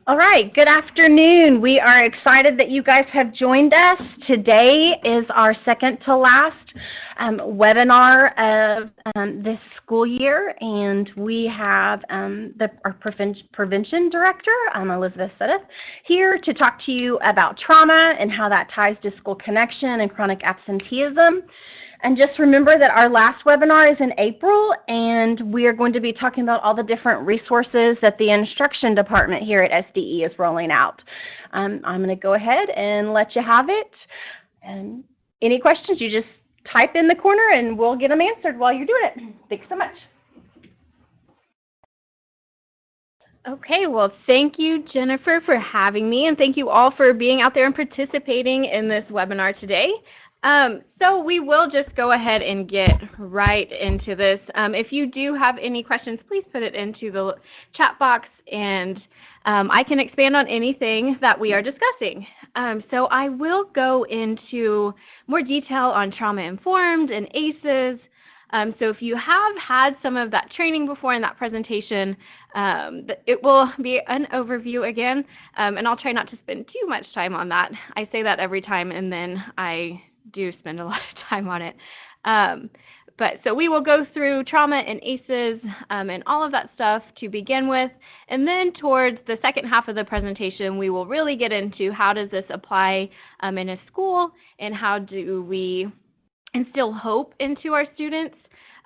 All right, good afternoon. We are excited that you guys have joined us. Today is our second to last webinar of this school year, and we have our prevention director, Elizabeth Suddath, here to talk to you about trauma and how that ties to school connection and chronic absenteeism. And just remember that our last webinar is in April, and we are going to be talking about all the different resources that the instruction department here at SDE is rolling out. I'm going to go ahead and let you have it. And any questions, you just type in the corner and we'll get them answered while you're doing it. Thanks so much. Okay, well, thank you, Jennifer, for having me, and thank you all for being out there and participating in this webinar today. So we will just go ahead and get right into this. If you do have any questions, please put it into the chat box, and I can expand on anything that we are discussing. So I will go into more detail on Traumainformed and ACEs. So if you have had some of that training before in that presentation, it will be an overview again, and I'll try not to spend too much time on that. I say that every time, and then I do spend a lot of time on it. But so we will go through trauma and ACEs and all of that stuff to begin with. And then towards the second half of the presentation, we will really get into how does this apply in a school, and how do we instill hope into our students.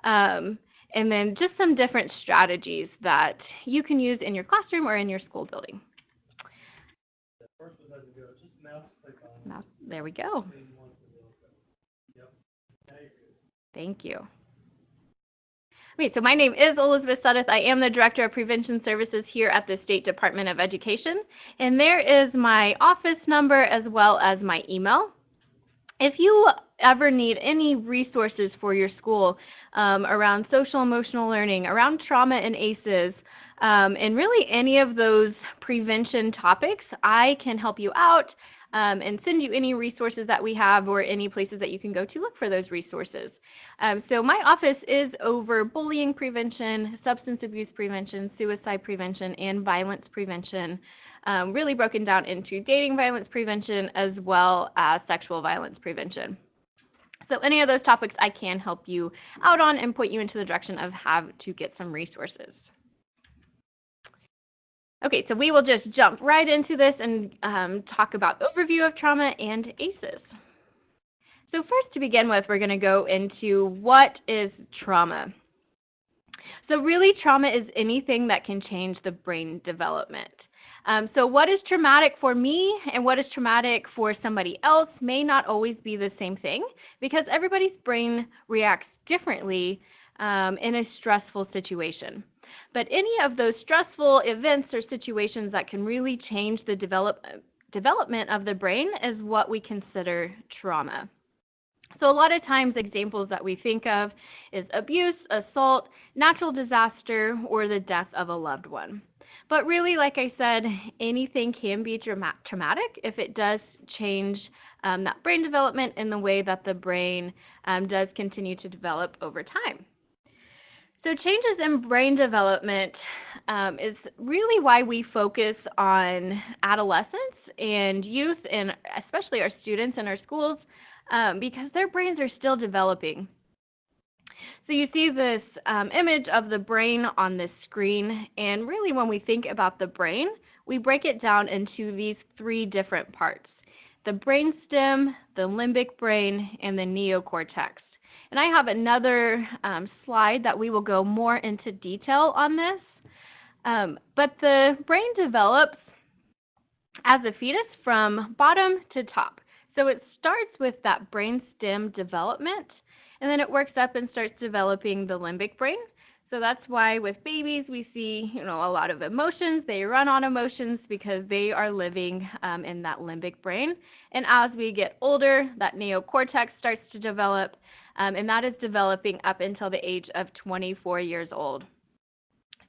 And then just some different strategies that you can use in your classroom or in your school building. There we go. Thank you. Okay, so my name is Elizabeth Suddath. I am the Director of Prevention Services here at the State Department of Education. And there is my office number as well as my email. If you ever need any resources for your school around social emotional learning, around trauma and ACEs, and really any of those prevention topics, I can help you out and send you any resources that we have or any places that you can go to look for those resources. So my office is over bullying prevention, substance abuse prevention, suicide prevention, and violence prevention, really broken down into dating violence prevention as well as sexual violence prevention. So any of those topics I can help you out on and point you into the direction of how to get some resources. Okay, so we will just jump right into this and talk about overview of trauma and ACEs. So first, to begin with, we're going to go into what is trauma. So really, trauma is anything that can change the brain development. So what is traumatic for me and what is traumatic for somebody else may not always be the same thing, because everybody's brain reacts differently in a stressful situation. But any of those stressful events or situations that can really change the development of the brain is what we consider trauma. So a lot of times examples that we think of is abuse, assault, natural disaster, or the death of a loved one. But really, like I said, anything can be traumatic if it does change that brain development in the way that the brain does continue to develop over time. So changes in brain development is really why we focus on adolescents and youth, and especially our students in our schools, because their brains are still developing. So you see this image of the brain on this screen, and really when we think about the brain, we break it down into these three different parts: the brainstem, the limbic brain, and the neocortex. And I have another slide that we will go more into detail on this. But the brain develops as a fetus from bottom to top. So it starts with that brainstem development, and then it works up and starts developing the limbic brain. So that's why with babies we see, a lot of emotions. They run on emotions because they are living in that limbic brain. And as we get older, that neocortex starts to develop, and that is developing up until the age of 24 years old.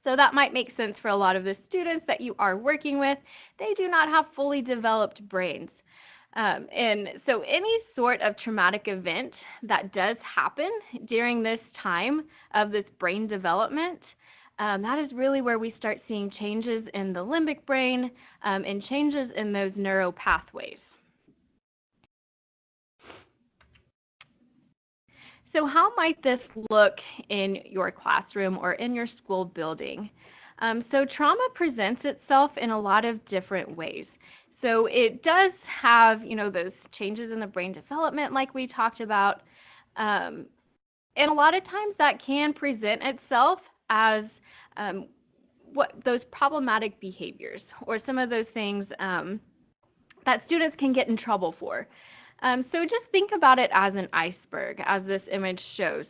So that might make sense for a lot of the students that you are working with. They do not have fully developed brains. And so any sort of traumatic event that does happen during this time of this brain development that is really where we start seeing changes in the limbic brain and changes in those neural pathways. So how might this look in your classroom or in your school building? So trauma presents itself in a lot of different ways. So it does have, those changes in the brain development like we talked about. And a lot of times that can present itself as those problematic behaviors or some of those things that students can get in trouble for. So just think about it as an iceberg, as this image shows.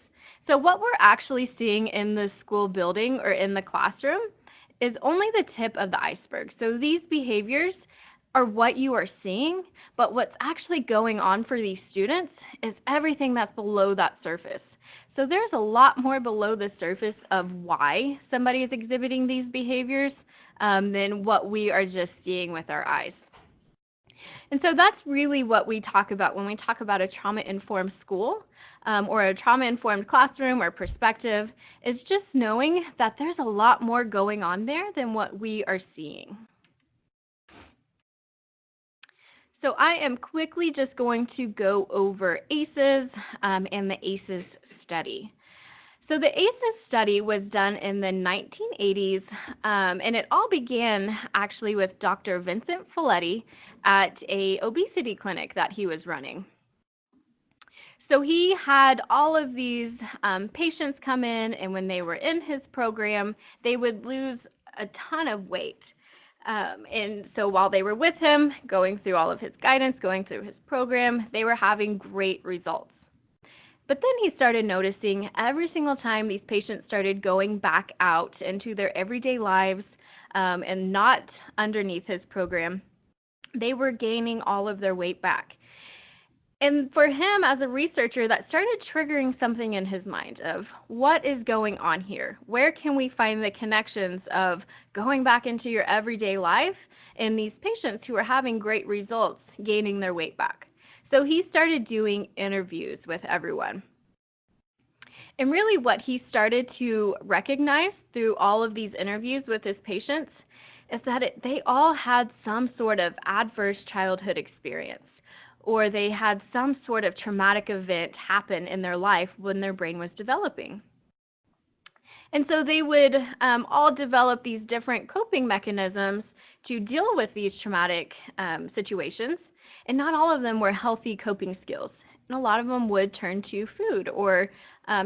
So what we're actually seeing in the school building or in the classroom is only the tip of the iceberg. So these behaviors are what you are seeing, but what's actually going on for these students is everything that's below that surface. So there's a lot more below the surface of why somebody is exhibiting these behaviors than what we are just seeing with our eyes. And so that's really what we talk about when we talk about a trauma-informed school or a trauma-informed classroom or perspective, is just knowing that there's a lot more going on there than what we are seeing. So I am quickly just going to go over ACEs and the ACEs study. So the ACEs study was done in the 1980s, and it all began actually with Dr. Vincent Folletti at an obesity clinic that he was running. So he had all of these patients come in, and when they were in his program, they would lose a ton of weight. And so while they were with him, going through all of his guidance, going through his program, they were having great results. But then he started noticing every single time these patients started going back out into their everyday lives and not underneath his program, they were gaining all of their weight back. And for him as a researcher, that started triggering something in his mind of what is going on here? Where can we find the connections of going back into your everyday life in these patients who are having great results gaining their weight back? So he started doing interviews with everyone. And really what he started to recognize through all of these interviews with his patients is that they all had some sort of adverse childhood experience, or they had some sort of traumatic event happen in their life when their brain was developing. And so they would all develop these different coping mechanisms to deal with these traumatic situations, and not all of them were healthy coping skills. And a lot of them would turn to food or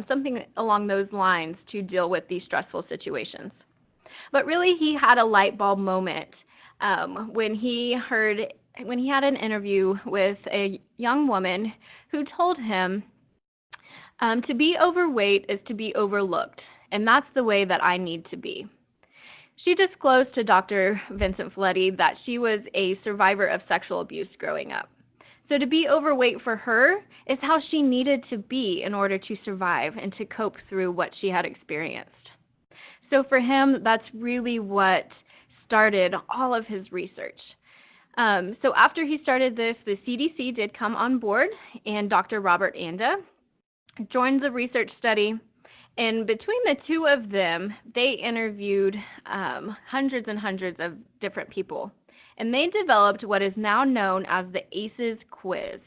something along those lines to deal with these stressful situations. But really, he had a light bulb moment when he had an interview with a young woman who told him to be overweight is to be overlooked, and that's the way that I need to be. She disclosed to Dr. Vincent Folletti that she was a survivor of sexual abuse growing up. So to be overweight for her is how she needed to be in order to survive and to cope through what she had experienced. So for him, that's really what started all of his research. So after he started this, the CDC did come on board, and Dr. Robert Anda joined the research study. And between the two of them, they interviewed hundreds and hundreds of different people. And they developed what is now known as the ACEs quiz.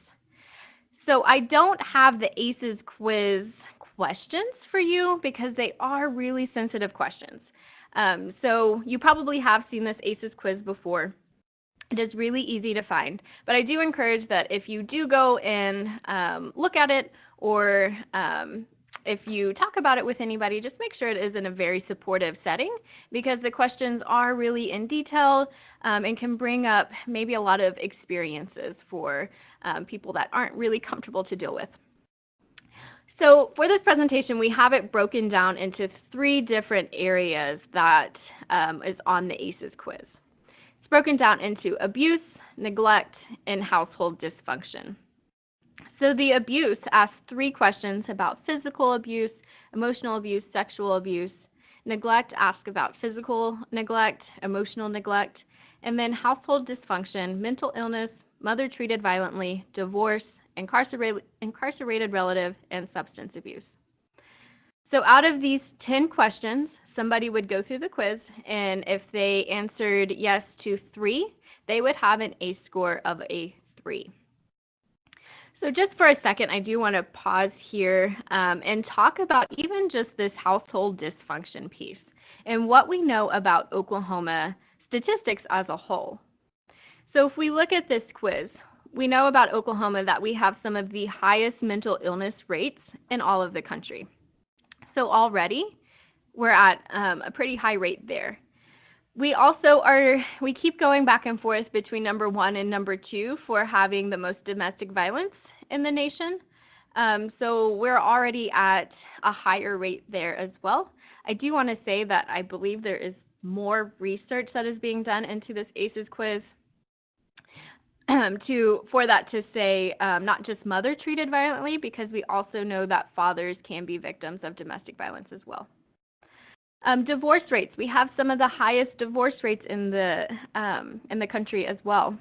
So I don't have the ACEs quiz questions for you because they are really sensitive questions. So you probably have seen this ACEs quiz before. It is really easy to find. But I do encourage that if you do go and look at it, or if you talk about it with anybody, just make sure it is in a very supportive setting, because the questions are really in detail and can bring up maybe a lot of experiences for people that aren't really comfortable to deal with. So for this presentation, we have it broken down into 3 different areas that is on the ACEs quiz. It's broken down into abuse, neglect, and household dysfunction. So the abuse asks 3 questions about physical abuse, emotional abuse, sexual abuse. Neglect asks about physical neglect, emotional neglect, and then household dysfunction, mental illness, mother treated violently, divorce, incarcerated relative, and substance abuse. So out of these 10 questions, somebody would go through the quiz, and if they answered yes to 3, they would have an ACE score of a 3. So just for a second, I do want to pause here and talk about even just this household dysfunction piece and what we know about Oklahoma statistics as a whole. So if we look at this quiz, we know about Oklahoma that we have some of the highest mental illness rates in all of the country. So already, we're at a pretty high rate there. We also we keep going back and forth between number 1 and number 2 for having the most domestic violence in the nation. So we're already at a higher rate there as well. I do want to say that I believe there is more research that is being done into this ACEs quiz for that to say not just mother treated violently, because we also know that fathers can be victims of domestic violence as well. Divorce rates. We have some of the highest divorce rates in the country as well.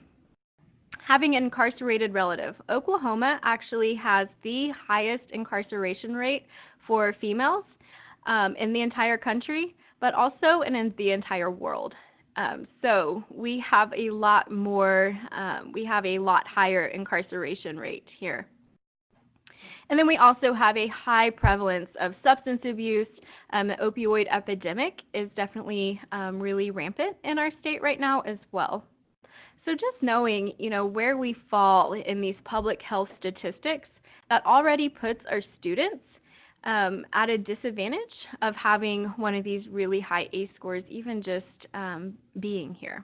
Having an incarcerated relative. Oklahoma actually has the highest incarceration rate for females in the entire country, but also in the entire world. So we have a lot more, we have a lot higher incarceration rate here. And then we also have a high prevalence of substance abuse. The opioid epidemic is definitely really rampant in our state right now as well. So just knowing, where we fall in these public health statistics, that already puts our students at a disadvantage of having one of these really high ACE scores, even just being here.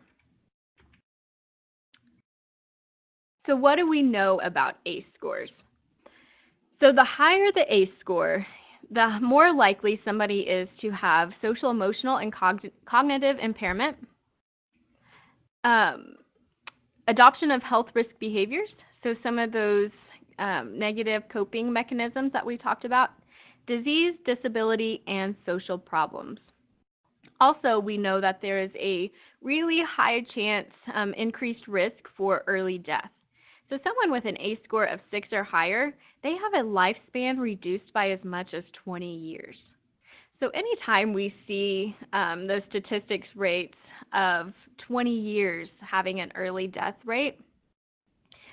So what do we know about ACE scores? So the higher the ACE score, the more likely somebody is to have social, emotional, and cognitive impairment, adoption of health risk behaviors, so some of those negative coping mechanisms that we talked about, disease, disability, and social problems. Also, we know that there is a really high chance, increased risk for early death. So someone with an ACE score of 6 or higher, they have a lifespan reduced by as much as 20 years. So anytime we see those statistics rates of 20 years having an early death rate,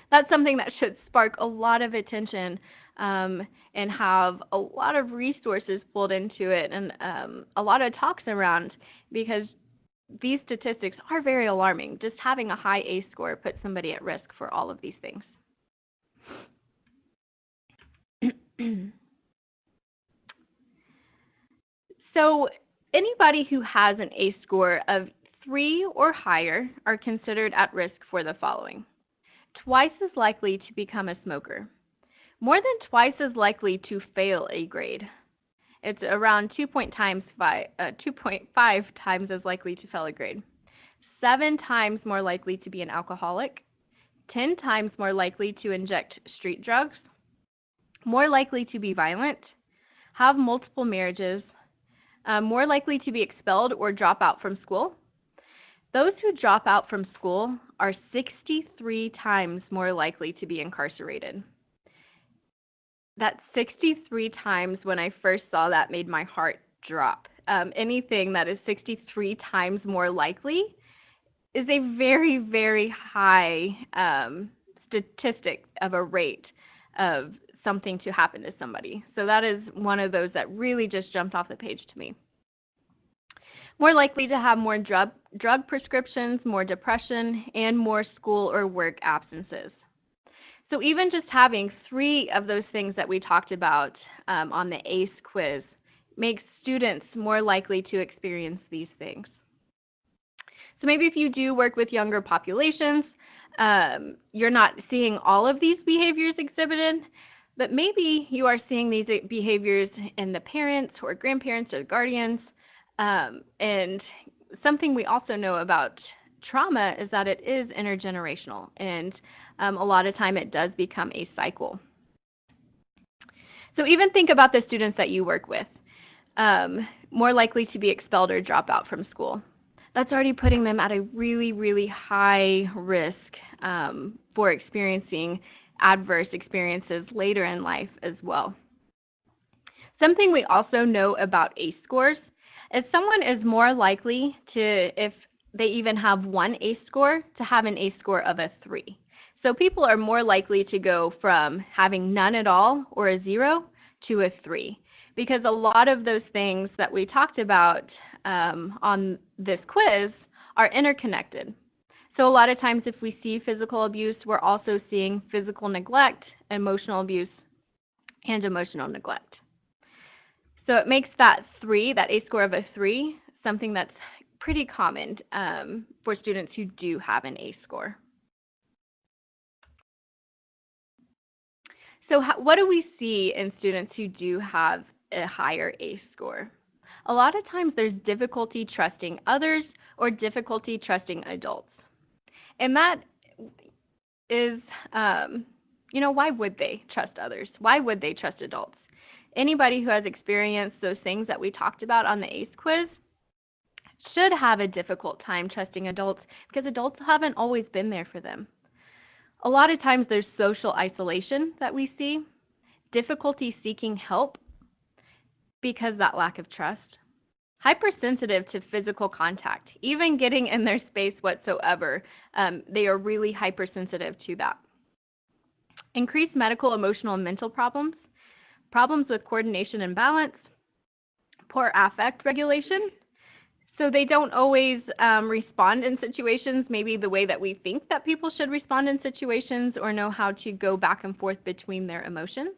that's something that should spark a lot of attention and have a lot of resources pulled into it and a lot of talks around, because these statistics are very alarming. Just having a high ACE score puts somebody at risk for all of these things. So anybody who has an ACE score of 3 or higher are considered at risk for the following: twice as likely to become a smoker, more than twice as likely to fail a grade. It's around 2.5 times as likely to fail a grade. 7 times more likely to be an alcoholic. 10 times more likely to inject street drugs. More likely to be violent. Have multiple marriages. More likely to be expelled or drop out from school. Those who drop out from school are 63 times more likely to be incarcerated. That 63 times, when I first saw that, made my heart drop. Anything that is 63 times more likely is a very, very high statistic of a rate of something to happen to somebody. So that is one of those that really just jumped off the page to me. More likely to have more drug prescriptions, more depression, and more school or work absences. So even just having 3 of those things that we talked about on the ACE quiz makes students more likely to experience these things. So maybe if you do work with younger populations, you're not seeing all of these behaviors exhibited, but maybe you are seeing these behaviors in the parents or grandparents or guardians. And something we also know about trauma is that it is intergenerational, and a lot of time it does become a cycle. So even think about the students that you work with, more likely to be expelled or drop out from school. That's already putting them at a really, really high risk for experiencing adverse experiences later in life as well. Something we also know about ACE scores is someone is more likely to, if they even have one ACE score, to have an ACE score of a 3. So people are more likely to go from having none at all or a 0 to a 3, because a lot of those things that we talked about on this quiz are interconnected. So a lot of times if we see physical abuse, we're also seeing physical neglect, emotional abuse, and emotional neglect. So it makes that 3, that ACE score of a 3, something that's pretty common for students who do have an ACE score. So what do we see in students who do have a higher ACE score? A lot of times there's difficulty trusting others or difficulty trusting adults. And that is, why would they trust others? Why would they trust adults? Anybody who has experienced those things that we talked about on the ACE quiz should have a difficult time trusting adults, because adults haven't always been there for them. A lot of times there's social isolation that we see, difficulty seeking help because of that lack of trust, hypersensitive to physical contact, even getting in their space whatsoever, they are really hypersensitive to that. Increased medical, emotional, and mental problems, problems with coordination and balance, poor affect regulation. So they don't always respond in situations maybe the way that we think that people should respond in situations, or know how to go back and forth between their emotions.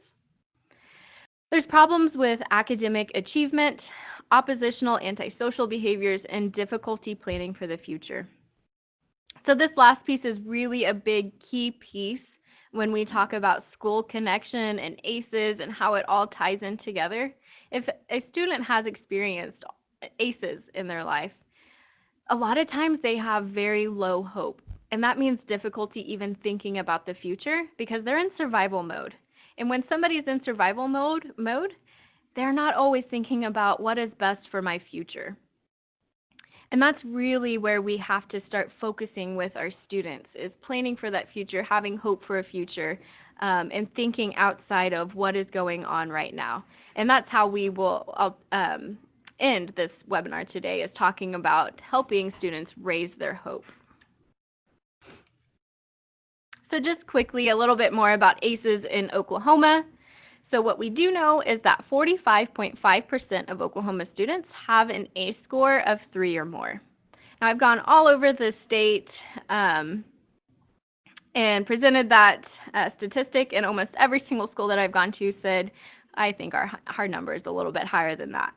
There's problems with academic achievement, oppositional, antisocial behaviors, and difficulty planning for the future. So this last piece is really a big key piece when we talk about school connection and ACEs and how it all ties in together. If a student has experienced ACEs in their life, a lot of times they have very low hope, and that means difficulty even thinking about the future because they're in survival mode. And when somebody's in survival mode, they're not always thinking about what is best for my future. And that's really where we have to start focusing with our students, is planning for that future, having hope for a future, and thinking outside of what is going on right now. And that's how we will end this webinar today, is talking about helping students raise their hope. So just quickly, a little bit more about ACEs in Oklahoma. So what we do know is that 45.5% of Oklahoma students have an ACE score of 3 or more. Now, I've gone all over the state and presented that statistic, and almost every single school that I've gone to said, I think our number is a little bit higher than that.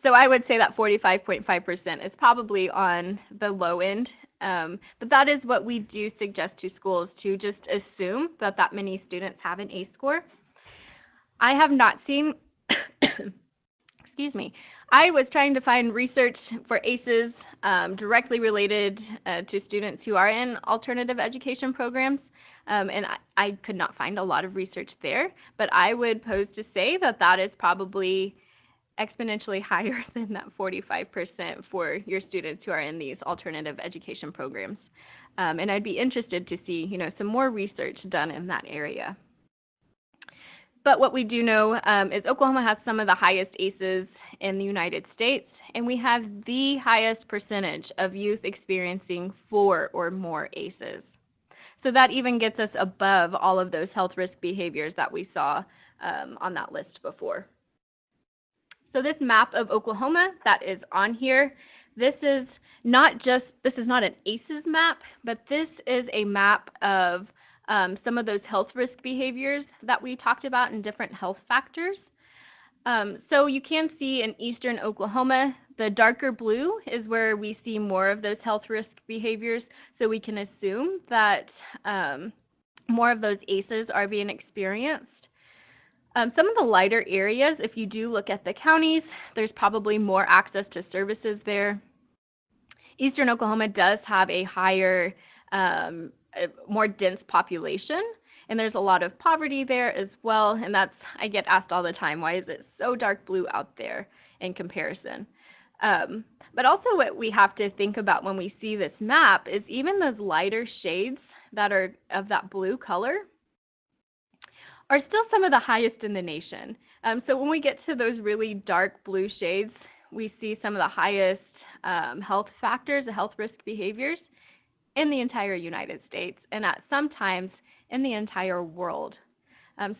So I would say that 45.5% is probably on the low end, but that is what we do suggest to schools, to just assume that that many students have an ACE score. I have not seen, excuse me, I was trying to find research for ACEs directly related to students who are in alternative education programs, and I could not find a lot of research there, but I would pose to say that that is probably exponentially higher than that 45% for your students who are in these alternative education programs. And I'd be interested to see, some more research done in that area. But what we do know is Oklahoma has some of the highest ACEs in the United States, and we have the highest percentage of youth experiencing 4 or more ACEs. So that even gets us above all of those health risk behaviors that we saw on that list before. So this map of Oklahoma that is on here, this is not an ACEs map, but this is a map of some of those health risk behaviors that we talked about in different health factors. So you can see in eastern Oklahoma, the darker blue is where we see more of those health risk behaviors, so we can assume that more of those ACEs are being experienced. Some of the lighter areas, if you do look at the counties, there's probably more access to services there. Eastern Oklahoma does have a higher, more dense population, and there's a lot of poverty there as well, and I get asked all the time, why is it so dark blue out there in comparison? But also what we have to think about when we see this map is even those lighter shades that are of that blue color are still some of the highest in the nation. So when we get to those really dark blue shades, we see some of the highest health factors, the health risk behaviors in the entire United States, and at sometimes in the entire world.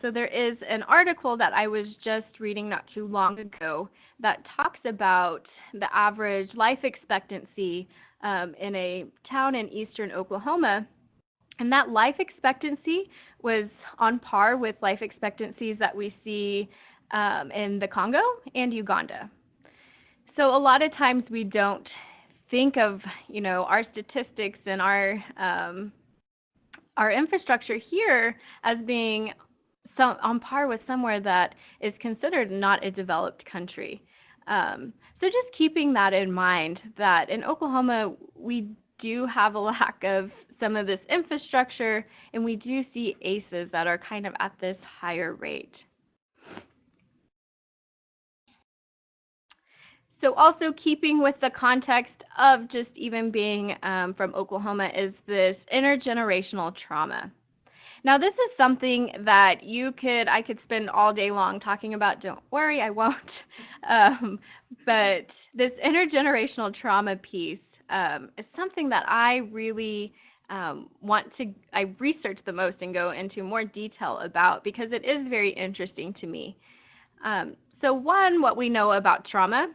So there is an article that I was just reading not too long ago that talks about the average life expectancy in a town in eastern Oklahoma, and that life expectancy was on par with life expectancies that we see in the Congo and Uganda. So a lot of times we don't think of, our statistics and our infrastructure here as being on par with somewhere that is considered not a developed country. So just keeping that in mind, that in Oklahoma we do have a lack of some of this infrastructure, and we do see ACEs that are kind of at this higher rate. So also keeping with the context of just even being from Oklahoma is this intergenerational trauma. Now this is something that I could spend all day long talking about. Don't worry, I won't. But this intergenerational trauma piece is something that I really I research the most and go into more detail about, because it is very interesting to me. So one, what we know about trauma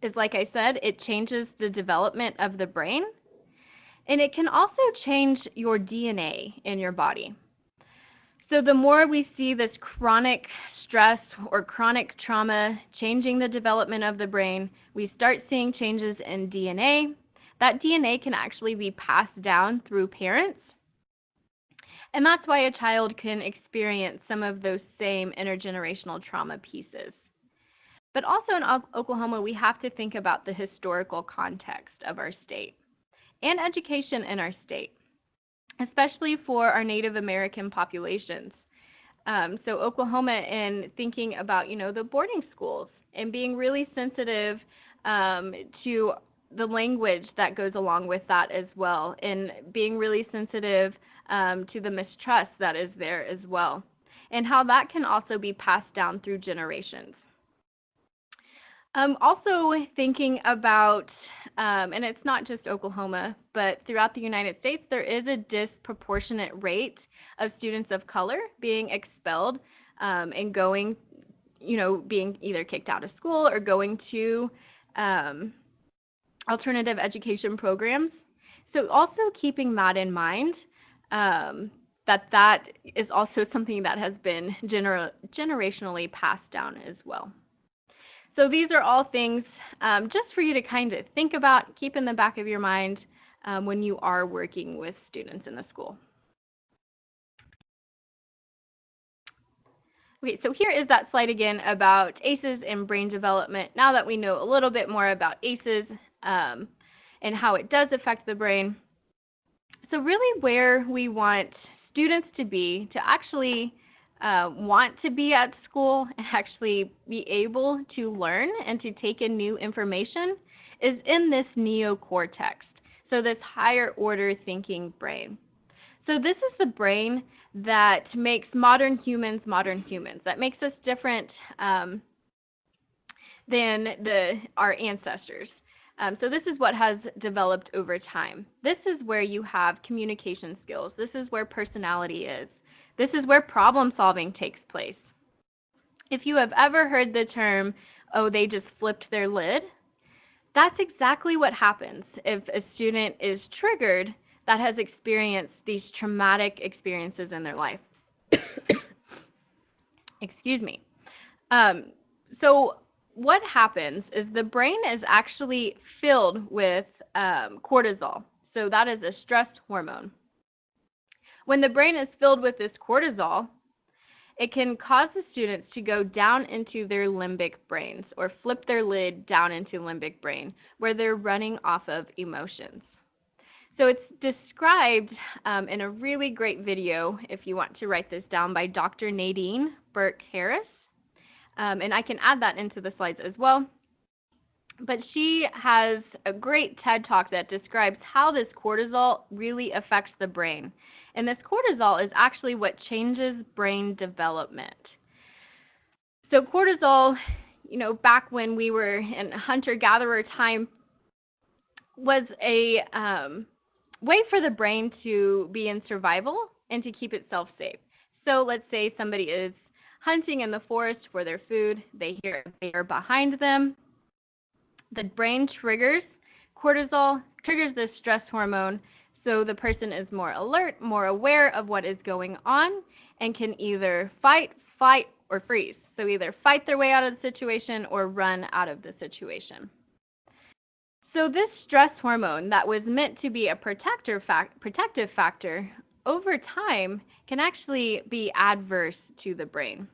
is, like I said, it changes the development of the brain, and it can also change your DNA in your body. So the more we see this chronic stress or chronic trauma changing the development of the brain, we start seeing changes in DNA. That DNA can actually be passed down through parents, and that's why a child can experience some of those same intergenerational trauma pieces. But also in Oklahoma, we have to think about the historical context of our state and education in our state, especially for our Native American populations. So Oklahoma, in thinking about, the boarding schools and being really sensitive to the language that goes along with that as well, and being really sensitive to the mistrust that is there as well, and how that can also be passed down through generations. Also thinking about, and it's not just Oklahoma, but throughout the United States, there is a disproportionate rate of students of color being expelled and going, being either kicked out of school or going to alternative education programs. So also keeping that in mind, that is also something that has been generationally passed down as well. So these are all things just for you to kind of think about, keep in the back of your mind when you are working with students in the school. Okay, so here is that slide again about ACEs and brain development. Now that we know a little bit more about ACEs and how it does affect the brain. So really where we want students to be, to actually want to be at school and actually be able to learn and to take in new information, is in this neocortex, so this higher order thinking brain. So this is the brain that makes modern humans, that makes us different than our ancestors. So this is what has developed over time. This is where you have communication skills. This is where personality is. This is where problem solving takes place. If you have ever heard the term, oh, they just flipped their lid, that's exactly what happens if a student is triggered that has experienced these traumatic experiences in their life. Excuse me. So what happens is the brain is actually filled with cortisol. So that is a stress hormone. When the brain is filled with this cortisol, it can cause the students to go down into their limbic brains, or flip their lid down into limbic brain, where they're running off of emotions. So it's described in a really great video, if you want to write this down, by Dr. Nadine Burke-Harris. And I can add that into the slides as well. But she has a great TED Talk that describes how this cortisol really affects the brain. And this cortisol is actually what changes brain development. So cortisol, back when we were in hunter-gatherer time, was a way for the brain to be in survival and to keep itself safe. So let's say somebody is hunting in the forest for their food. They hear a bear behind them. The brain triggers cortisol, triggers this stress hormone, so the person is more alert, more aware of what is going on, and can either fight, flight, or freeze. So either fight their way out of the situation or run out of the situation. So this stress hormone that was meant to be a protective factor, over time can actually be adverse to the brain.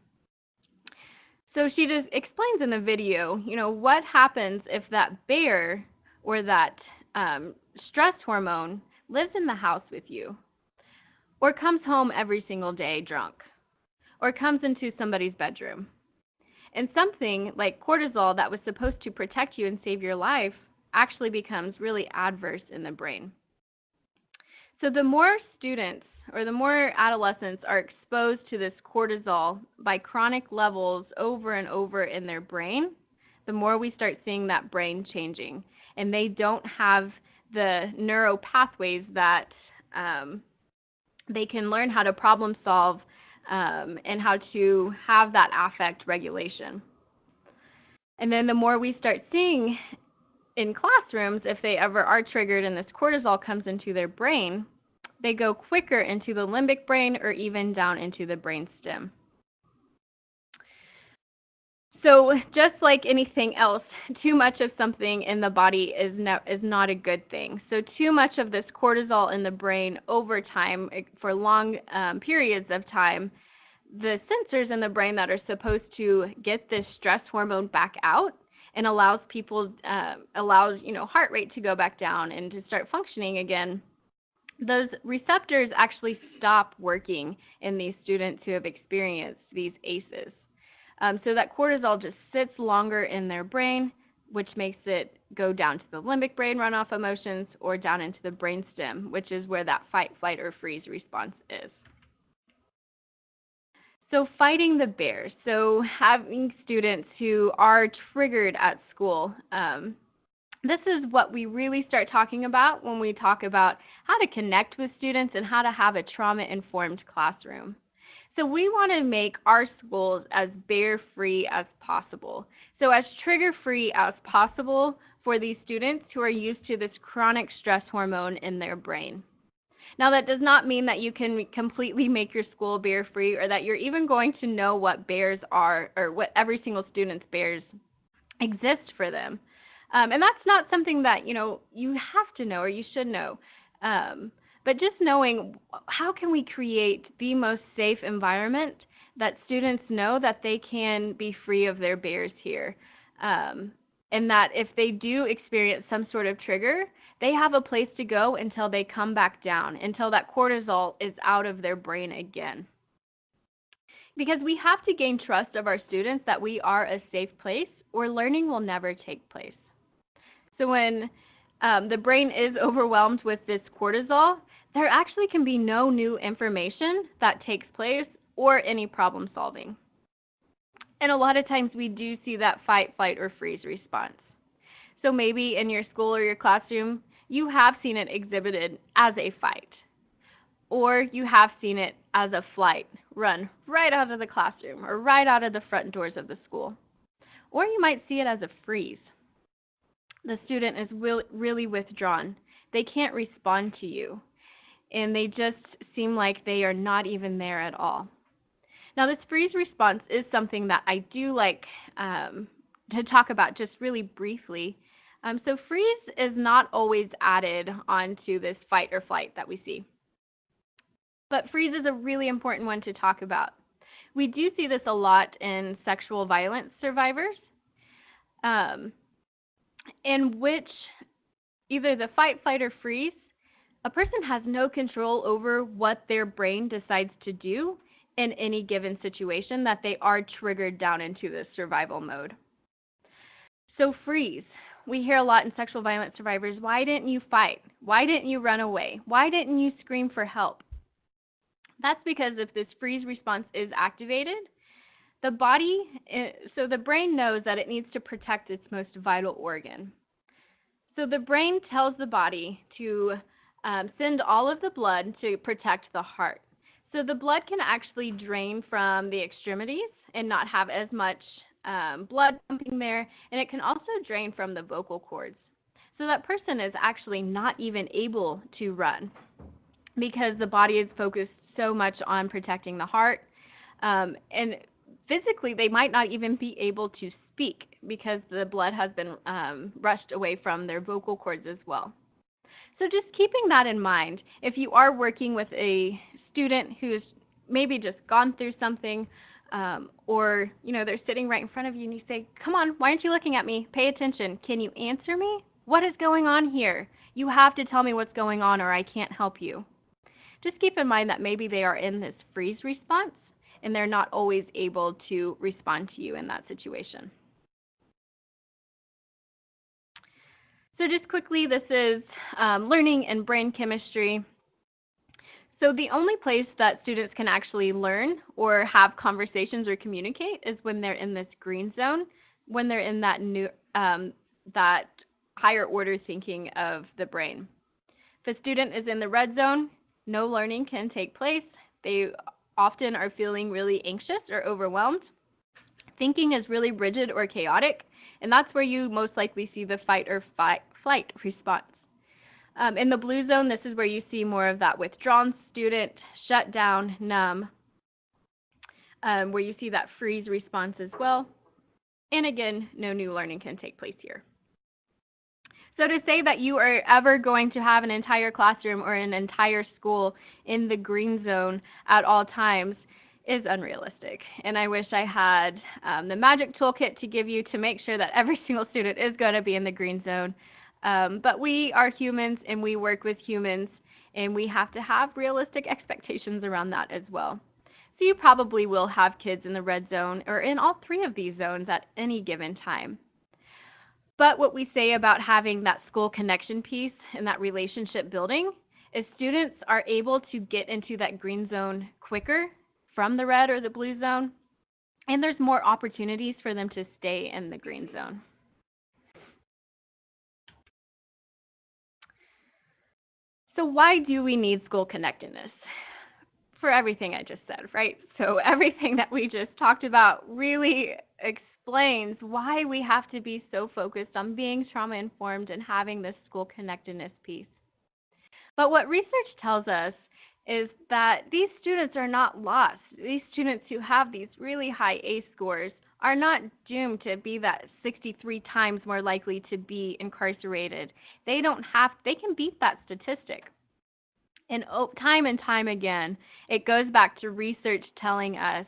So she just explains in the video, what happens if that bear or that stress hormone lives in the house with you, or comes home every single day drunk, or comes into somebody's bedroom. And something like cortisol that was supposed to protect you and save your life actually becomes really adverse in the brain. So the more students or the more adolescents are exposed to this cortisol by chronic levels over and over in their brain, the more we start seeing that brain changing. And they don't have the neuro pathways that they can learn how to problem solve and how to have that affect regulation. And then the more we start seeing in classrooms, if they ever are triggered and this cortisol comes into their brain, they go quicker into the limbic brain or even down into the brain stem. So just like anything else, too much of something in the body is not a good thing. So too much of this cortisol in the brain over time, for long periods of time, the sensors in the brain that are supposed to get this stress hormone back out and allows heart rate to go back down and to start functioning again, those receptors actually stop working in these students who have experienced these ACEs. So that cortisol just sits longer in their brain, which makes it go down to the limbic brain runoff emotions or down into the brainstem, which is where that fight, flight, or freeze response is. So fighting the bear. So having students who are triggered at school, this is what we really start talking about when we talk about how to connect with students and how to have a trauma-informed classroom. So we want to make our schools as bear-free as possible. So as trigger-free as possible for these students who are used to this chronic stress hormone in their brain. Now, that does not mean that you can completely make your school bear-free or that you're even going to know what bears are or what every single student's bears exist for them. And that's not something that, you have to know or you should know. But just knowing how can we create the most safe environment that students know that they can be free of their bears here. And that if they do experience some sort of trigger, they have a place to go until they come back down, until that cortisol is out of their brain again. Because we have to gain trust of our students that we are a safe place or learning will never take place. So when the brain is overwhelmed with this cortisol, there actually can be no new information that takes place or any problem solving. And a lot of times we do see that fight, flight, or freeze response. So maybe in your school or your classroom, you have seen it exhibited as a fight, or you have seen it as a flight, run right out of the classroom or right out of the front doors of the school. Or you might see it as a freeze. The student is really withdrawn. They can't respond to you, and they just seem like they are not even there at all. Now, this freeze response is something that I do like to talk about just really briefly. So freeze is not always added onto this fight or flight that we see. But freeze is a really important one to talk about. We do see this a lot in sexual violence survivors, in which either the fight, flight, or freeze, a person has no control over what their brain decides to do in any given situation that they are triggered down into this survival mode. So freeze. We hear a lot in sexual violence survivors, why didn't you fight? Why didn't you run away? Why didn't you scream for help? That's because if this freeze response is activated, The body, so the brain knows that it needs to protect its most vital organ. So the brain tells the body to send all of the blood to protect the heart. So the blood can actually drain from the extremities and not have as much blood pumping there, and it can also drain from the vocal cords. So that person is actually not even able to run because the body is focused so much on protecting the heart. And physically, they might not even be able to speak because the blood has been rushed away from their vocal cords as well. So just keeping that in mind, if you are working with a student who's maybe just gone through something, or they're sitting right in front of you and you say, "Come on, why aren't you looking at me? Pay attention. Can you answer me? What is going on here? You have to tell me what's going on or I can't help you." Just keep in mind that maybe they are in this freeze response and they're not always able to respond to you in that situation. So just quickly, this is learning and brain chemistry. So the only place that students can actually learn or have conversations or communicate is when they're in this green zone, when they're in that that higher order thinking of the brain. If a student is in the red zone, no learning can take place. They often are feeling really anxious or overwhelmed. Thinking is really rigid or chaotic, and that's where you most likely see the fight or flight response. In the blue zone, this is where you see more of that withdrawn student, shut down, numb, where you see that freeze response as well. And again, no new learning can take place here. So to say that you are ever going to have an entire classroom or an entire school in the green zone at all times is unrealistic. And I wish I had the magic toolkit to give you to make sure that every single student is going to be in the green zone. But we are humans and we work with humans, and we have to have realistic expectations around that as well. So you probably will have kids in the red zone or in all three of these zones at any given time. But what we say about having that school connection piece and that relationship building is students are able to get into that green zone quicker from the red or the blue zone, and there's more opportunities for them to stay in the green zone. So why do we need school connectedness? For everything I just said, right? So everything that we just talked about really explains why we have to be so focused on being trauma-informed and having this school connectedness piece. But what research tells us is that these students are not lost. These students who have these really high ACE scores are not doomed to be that 63 times more likely to be incarcerated. They can beat that statistic. And time again, it goes back to research telling us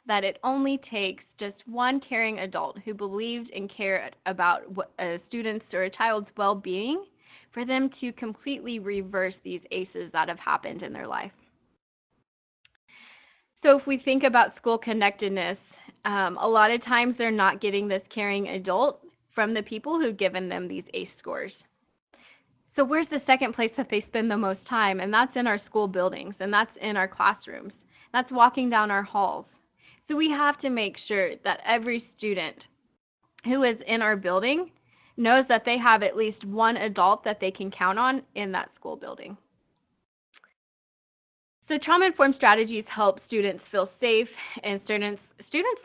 that it only takes just one caring adult who believed and cared about a student's or a child's well-being for them to completely reverse these ACEs that have happened in their life. So if we think about school connectedness, a lot of times they're not getting this caring adult from the people who've given them these ACE scores. So where's the second place that they spend the most time? And that's in our school buildings, and that's in our classrooms. That's walking down our halls. So we have to make sure that every student who is in our building knows that they have at least one adult that they can count on in that school building. So trauma-informed strategies help students feel safe, and students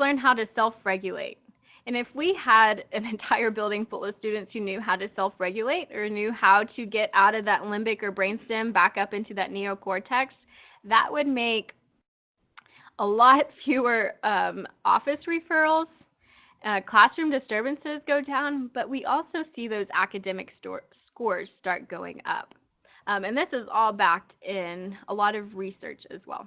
learn how to self-regulate. And if we had an entire building full of students who knew how to self-regulate or knew how to get out of that limbic or brainstem back up into that neocortex, that would make a lot fewer office referrals, classroom disturbances go down, but we also see those academic scores start going up. And this is all backed in a lot of research as well.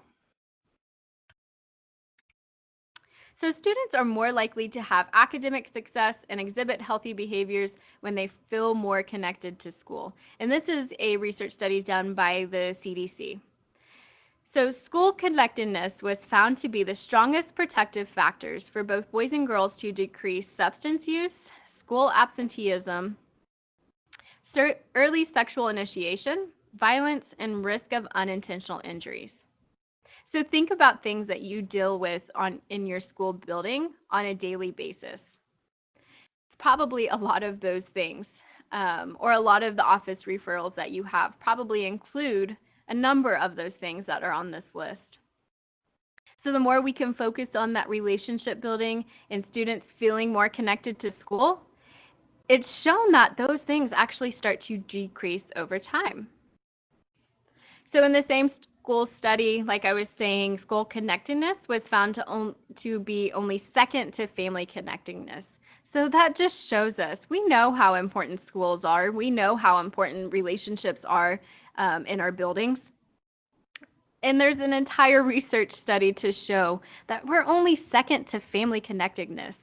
So students are more likely to have academic success and exhibit healthy behaviors when they feel more connected to school. And this is a research study done by the CDC. So school connectedness was found to be the strongest protective factors for both boys and girls to decrease substance use, school absenteeism, early sexual initiation, violence, and risk of unintentional injuries. So think about things that you deal with in your school building on a daily basis. It's probably a lot of those things, or a lot of the office referrals that you have probably include a number of those things that are on this list. So the more we can focus on that relationship building and students feeling more connected to school, it's shown that those things actually start to decrease over time. So in the same school study, like I was saying, school connectedness was found to be only second to family connectedness. So that just shows us, we know how important schools are. We know how important relationships are in our buildings. And there's an entire research study to show that we're only second to family connectedness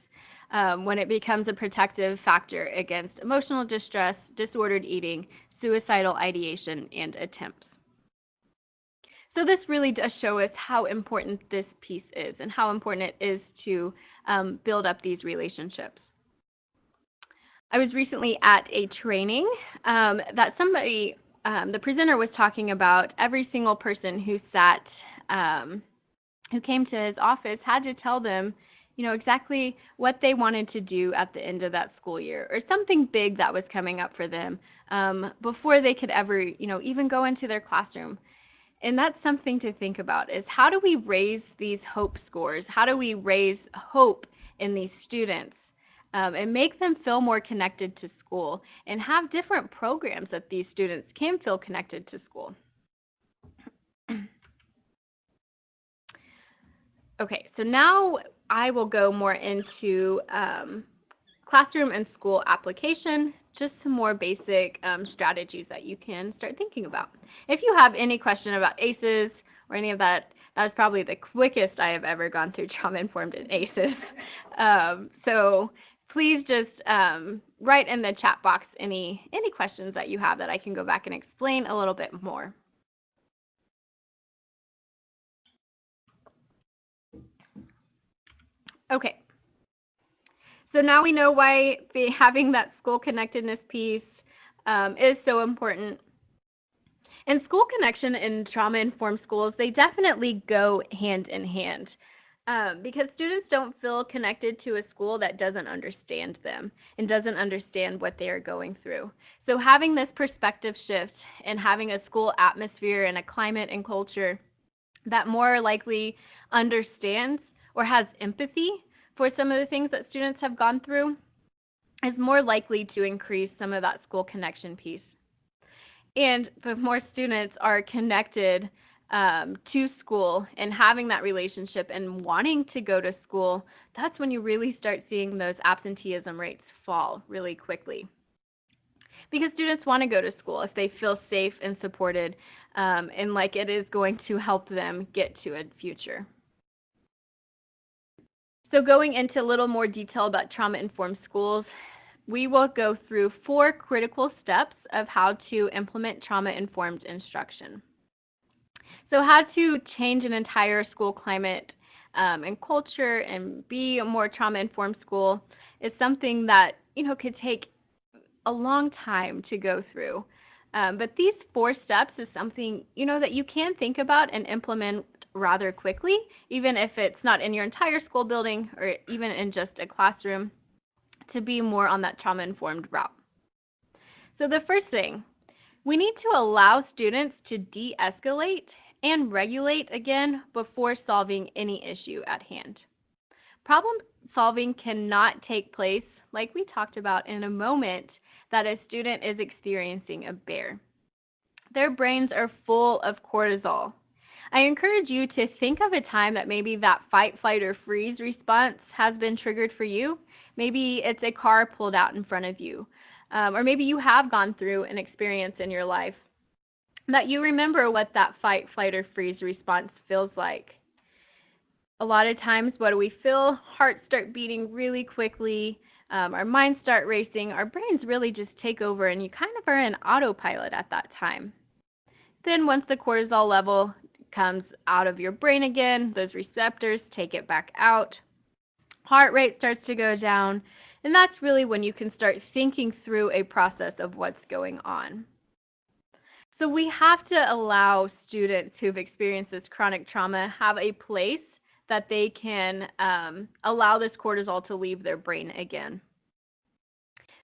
when it becomes a protective factor against emotional distress, disordered eating, suicidal ideation, and attempts. So this really does show us how important this piece is and how important it is to build up these relationships. I was recently at a training that somebody, the presenter was talking about every single person who came to his office had to tell them, exactly what they wanted to do at the end of that school year, or something big that was coming up for them before they could ever, even go into their classroom. And that's something to think about, is how do we raise these hope scores? How do we raise hope in these students and make them feel more connected to school and have different programs that these students can feel connected to school? Okay, so now I will go more into classroom and school application, just some more basic strategies that you can start thinking about. If you have any question about ACEs or any of that, that's probably the quickest I have ever gone through Traumainformed and ACEs. So please just write in the chat box any questions that you have that I can go back and explain a little bit more. Okay. So now we know why having that school connectedness piece is so important. And school connection in trauma-informed schools, they definitely go hand in hand because students don't feel connected to a school that doesn't understand them and doesn't understand what they are going through. So having this perspective shift and having a school atmosphere and a climate and culture that more likely understands or has empathy for some of the things that students have gone through is more likely to increase some of that school connection piece. And if more students are connected to school and having that relationship and wanting to go to school, that's when you really start seeing those absenteeism rates fall really quickly. Because students want to go to school if they feel safe and supported and like it is going to help them get to a future. So going into a little more detail about trauma-informed schools, we will go through 4 critical steps of how to implement trauma-informed instruction. So how to change an entire school climate and culture and be a more trauma-informed school is something that, could take a long time to go through. But these 4 steps is something, that you can think about and implement rather quickly, even if it's not in your entire school building or even in just a classroom, to be more on that trauma-informed route. So the first thing, we need to allow students to de-escalate and regulate again before solving any issue at hand. Problem solving cannot take place, like we talked about, in a moment that a student is experiencing a bear. Their brains are full of cortisol. I encourage you to think of a time that maybe that fight, flight, or freeze response has been triggered for you. Maybe it's a car pulled out in front of you, or maybe you have gone through an experience in your life that you remember what that fight, flight, or freeze response feels like. A lot of times, what do we feel? Hearts start beating really quickly, our minds start racing, our brains really just take over, and you kind of are in autopilot at that time. Then once the cortisol level comes out of your brain again, those receptors take it back out, heart rate starts to go down, and that's really when you can start thinking through a process of what's going on. So we have to allow students who've experienced this chronic trauma have a place that they can allow this cortisol to leave their brain again.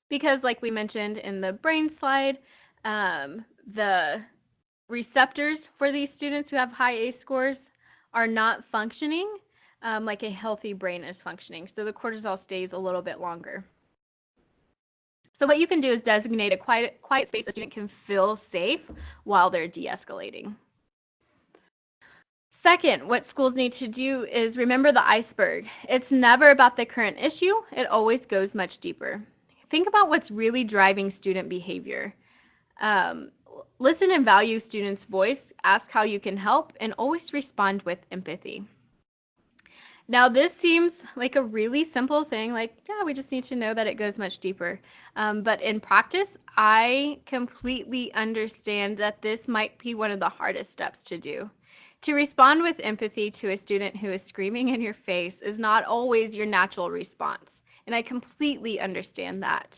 Because like we mentioned in the brain slide, the receptors for these students who have high ACE scores are not functioning like a healthy brain is functioning. So the cortisol stays a little bit longer. So what you can do is designate a quiet space a student can feel safe while they're de-escalating. Second, what schools need to do is remember the iceberg. It's never about the current issue. It always goes much deeper. Think about what's really driving student behavior. Listen and value students' voice, ask how you can help, and always respond with empathy. Now, this seems like a really simple thing, like, yeah, we just need to know that it goes much deeper. But in practice, I completely understand that this might be one of the hardest steps to do. To respond with empathy to a student who is screaming in your face is not always your natural response, and I completely understand that.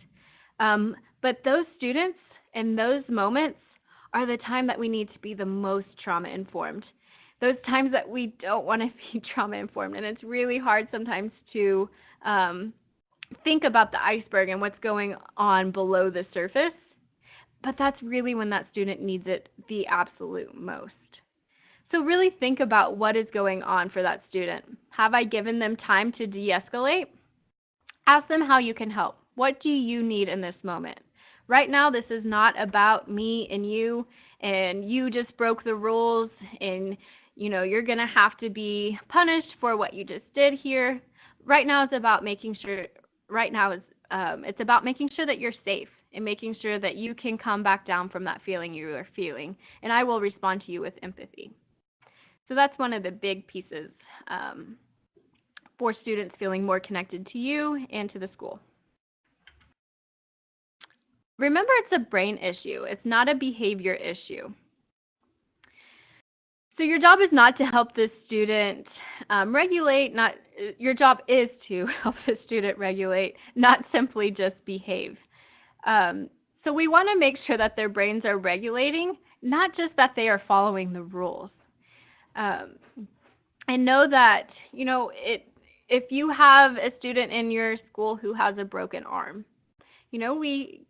But those students and those moments are the time that we need to be the most trauma-informed. Those times that we don't want to be trauma-informed, and it's really hard sometimes to think about the iceberg and what's going on below the surface, but that's really when that student needs it the absolute most. So really think about what is going on for that student. Have I given them time to de-escalate? Ask them how you can help. What do you need in this moment? Right now, this is not about me and you just broke the rules, and you're going to have to be punished for what you just did here. Right now, it's about making sure. It's about making sure that you're safe and making sure that you can come back down from that feeling you are feeling. And I will respond to you with empathy. So that's one of the big pieces for students feeling more connected to you and to the school. Remember, it's a brain issue. It's not a behavior issue. So your job is not to help the student regulate. Your job is to help the student regulate, not simply just behave. So we want to make sure that their brains are regulating, not just that they are following the rules. And know that, if you have a student in your school who has a broken arm, we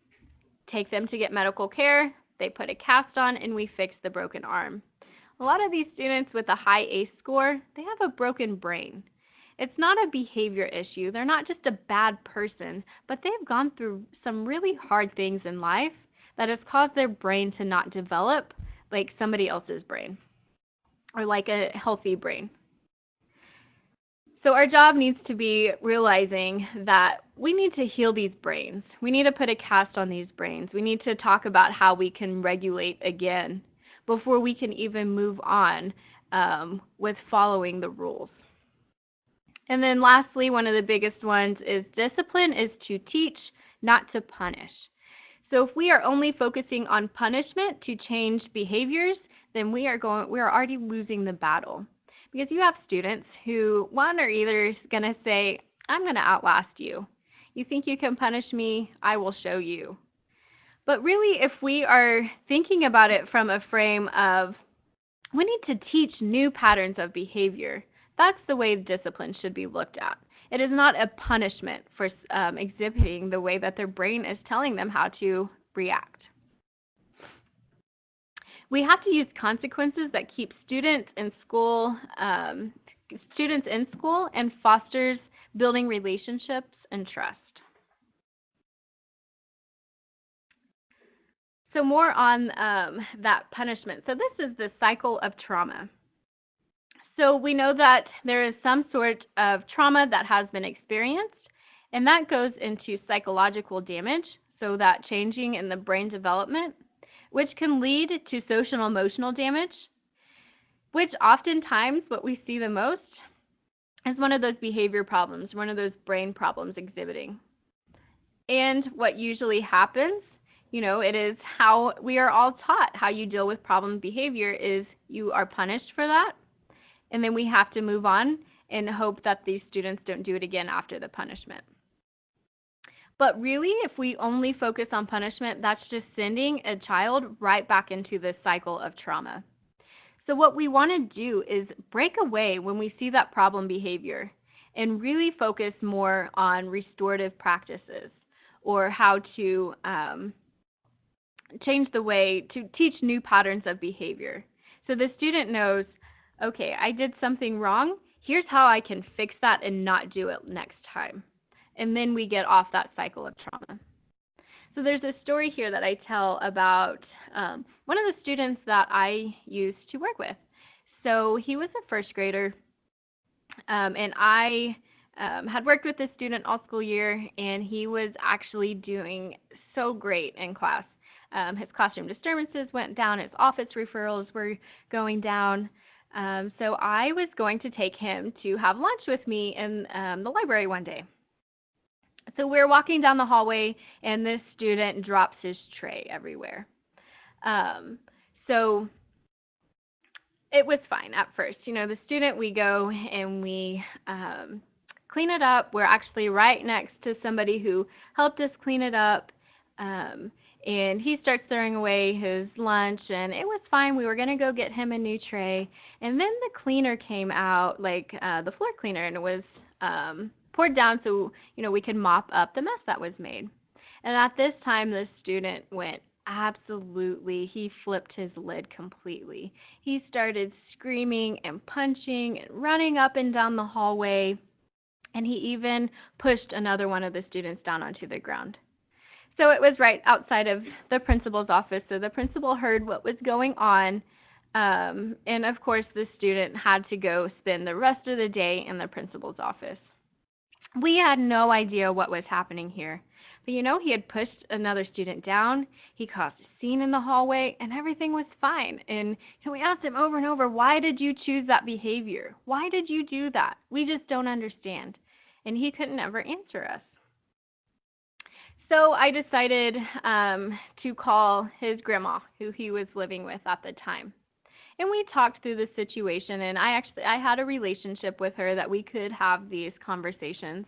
take them to get medical care, they put a cast on, and we fix the broken arm. A lot of these students with a high ACE score, they have a broken brain. It's not a behavior issue. They're not just a bad person, but they've gone through some really hard things in life that has caused their brain to not develop like somebody else's brain or like a healthy brain. So our job needs to be realizing that we need to heal these brains. We need to put a cast on these brains. We need to talk about how we can regulate again before we can even move on with following the rules. And then lastly, one of the biggest ones is discipline is to teach, not to punish. So if we are only focusing on punishment to change behaviors, then we are already losing the battle. Because you have students who, one, are either going to say, I'm going to outlast you. You think you can punish me? I will show you. But really, if we are thinking about it from a frame of, we need to teach new patterns of behavior, that's the way discipline should be looked at. It is not a punishment for exhibiting the way that their brain is telling them how to react. We have to use consequences that keep students in school and fosters building relationships and trust. So more on that punishment. So this is the cycle of trauma. So we know that there is some sort of trauma that has been experienced, and that goes into psychological damage, so that changing in the brain development, which can lead to social and emotional damage, which oftentimes what we see the most is one of those behavior problems, one of those brain problems exhibiting. And what usually happens, it is how we are all taught how you deal with problem behavior is you are punished for that, and then we have to move on and hope that these students don't do it again after the punishment. But really, if we only focus on punishment, that's just sending a child right back into this cycle of trauma. So what we want to do is break away when we see that problem behavior and really focus more on restorative practices, or how to change the way to teach new patterns of behavior. So the student knows, okay, I did something wrong. Here's how I can fix that and not do it next time. And then we get off that cycle of trauma. So there's a story here that I tell about one of the students that I used to work with. So he was a first grader, and I had worked with this student all school year, and he was actually doing so great in class. His classroom disturbances went down, his office referrals were going down. So I was going to take him to have lunch with me in the library one day. So we're walking down the hallway, and this student drops his tray everywhere. So it was fine at first. The student, we go and we clean it up. We're actually right next to somebody who helped us clean it up. And he starts throwing away his lunch, and it was fine. We were going to go get him a new tray. And then the cleaner came out, like the floor cleaner, and it was poured down so we could mop up the mess that was made. And at this time, the student went he flipped his lid completely. He started screaming and punching and running up and down the hallway, and he even pushed another one of the students down onto the ground. So it was right outside of the principal's office, so the principal heard what was going on, and of course the student had to go spend the rest of the day in the principal's office. We had no idea what was happening here. But he had pushed another student down, he caused a scene in the hallway, and everything was fine. And we asked him over and over, why did you choose that behavior? Why did you do that? We just don't understand. And he couldn't ever answer us. So I decided to call his grandma, who he was living with at the time. And we talked through the situation, and I had a relationship with her that we could have these conversations.